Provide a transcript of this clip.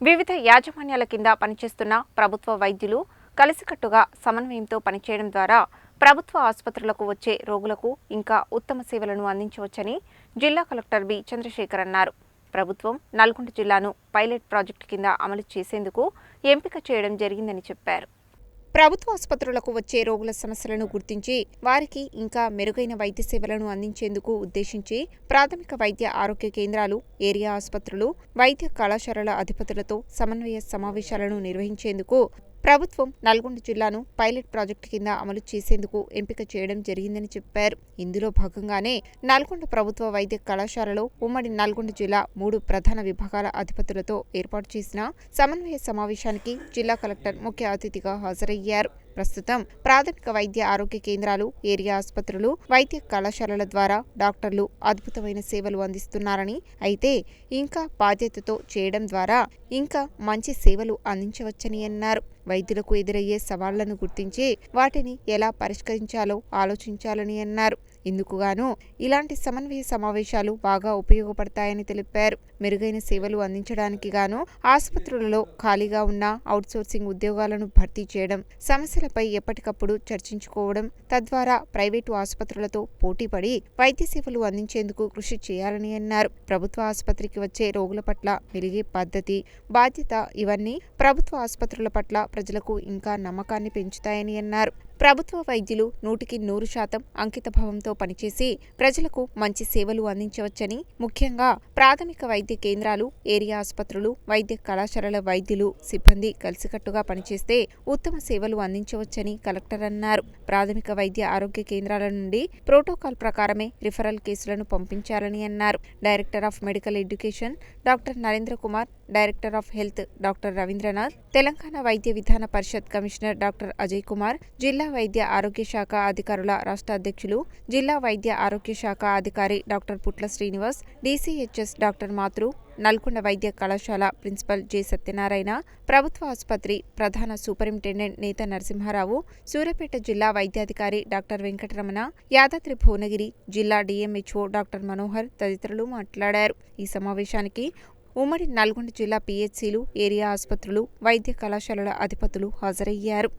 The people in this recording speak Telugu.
వివిధ యాజమాన్యాల కింద పనిచేస్తున్న ప్రభుత్వ వైద్యులు కలిసికట్టుగా సమన్వయంతో పనిచేయడం ద్వారా ప్రభుత్వ ఆసుపత్రులకు వచ్చే రోగులకు ఇంకా ఉత్తమ సేవలను అందించవచ్చని జిల్లా కలెక్టర్ బి చంద్రశేఖర్ అన్నారు. ప్రభుత్వం నల్గొండ జిల్లాను పైలట్ ప్రాజెక్టు కింద అమలు చేసేందుకు ఎంపిక చేయడం జరిగిందని చెప్పారు. ప్రభుత్వ ఆసుపత్రులకు వచ్చే రోగుల సమస్యలను గుర్తించి వారికి ఇంకా మెరుగైన వైద్య సేవలను అందించేందుకు ఉద్దేశించి ప్రాథమిక వైద్య ఆరోగ్య కేంద్రాలు, ఏరియా ఆసుపత్రులు, వైద్య కళాశాలల అధిపతులతో సమన్వయ సమావేశాలను నిర్వహించేందుకు ప్రభుత్వం నల్గొండ జిల్లాను పైలట్ ప్రాజెక్టు కింద అమలు చేసేందుకు ఎంపిక చేయడం జరిగిందని చెప్పారు. ఇందులో భాగంగానే నల్గొండ ప్రభుత్వ వైద్య కళాశాలలో ఉమ్మడి నల్గొండ జిల్లా 3 ప్రధాన విభాగాల అధిపతులతో ఏర్పాటు చేసిన సమన్వయ సమావేశానికి జిల్లా కలెక్టర్ ముఖ్య అతిథిగా హాజరయ్యారు. ప్రస్తుతం ప్రాథమిక వైద్య ఆరోగ్య కేంద్రాలు, ఏరియా ఆసుపత్రులు, వైద్య కళాశాలల ద్వారా డాక్టర్లు అద్భుతమైన సేవలు అందిస్తున్నారని, అయితే ఇంకా బాధ్యతతో చేయడం ద్వారా ఇంకా మంచి సేవలు అందించవచ్చని అన్నారు. వైద్యులకు ఎదురయ్యే సవాళ్లను గుర్తించి వాటిని ఎలా పరిష్కరించాలో ఆలోచించాలని అన్నారు. ఇందుకుగాను ఇలాంటి సమన్వయ సమావేశాలు బాగా ఉపయోగపడతాయని తెలిపారు. మెరుగైన సేవలు అందించడానికి గాను ఆసుపత్రులలో ఖాళీగా ఉన్న అవుట్సోర్సింగ్ ఉద్యోగాలను భర్తీ చేయడం, సమస్యలపై ఎప్పటికప్పుడు చర్చించుకోవడం, తద్వారా ప్రైవేటు ఆసుపత్రులతో పోటీపడి వైద్య సేవలు అందించేందుకు కృషి చేయాలని అన్నారు. ప్రభుత్వ ఆసుపత్రికి వచ్చే రోగుల పట్ల మెలిగే పద్ధతి, బాధ్యత ఇవన్నీ ప్రభుత్వ ఆసుపత్రుల పట్ల ప్రజలకు ఇంకా నమ్మకాన్ని పెంచుతాయని అన్నారు. ప్రభుత్వ వైద్యులు 100% అంకితభావంతో పనిచేసి ప్రజలకు మంచి సేవలు అందించవచ్చని, ముఖ్యంగా ప్రాథమిక వైద్య కేంద్రాలు, ఏరియా ఆసుపత్రులు, వైద్య కళాశాలల వైద్యులు, సిబ్బంది కలిసికట్టుగా పనిచేస్తే ఉత్తమ సేవలు అందించవచ్చని కలెక్టర్ అన్నారు. ప్రాథమిక వైద్య ఆరోగ్య కేంద్రాల నుండి ప్రోటోకాల్ ప్రకారమే రిఫరల్ కేసులను పంపించాలని అన్నారు. Director of medical education doctor Narendra Kumar, director of health doctor Ravindranath, Telangana Vaidya Vidhana Parishad commissioner doctor Ajay Kumar, జిల్లా వైద్య ఆరోగ్య శాఖ అధికారుల రాష్ట్ర అధ్యక్షులు, జిల్లా వైద్య ఆరోగ్య శాఖ అధికారి డాక్టర్ పుట్ల శ్రీనివాస్, DCHS డాక్టర్ మాతృ, నల్గొండ వైద్య కళాశాల ప్రిన్సిపల్ జె సత్యనారాయణ, ప్రభుత్వ ఆసుపత్రి ప్రధాన సూపరింటెండెంట్ నేత నరసింహారావు, సూర్యాపేట జిల్లా వైద్యాధికారి డాక్టర్ వెంకటరమణ, యాదాద్రి భువనగిరి జిల్లా DMHO డాక్టర్ మనోహర్ తదితరులు మాట్లాడారు. ఈ సమావేశానికి ఉమ్మడి నల్గొండ జిల్లా PHCలు, ఏరియా ఆసుపత్రులు, వైద్య కళాశాలల అధిపతులు హాజరయ్యారు.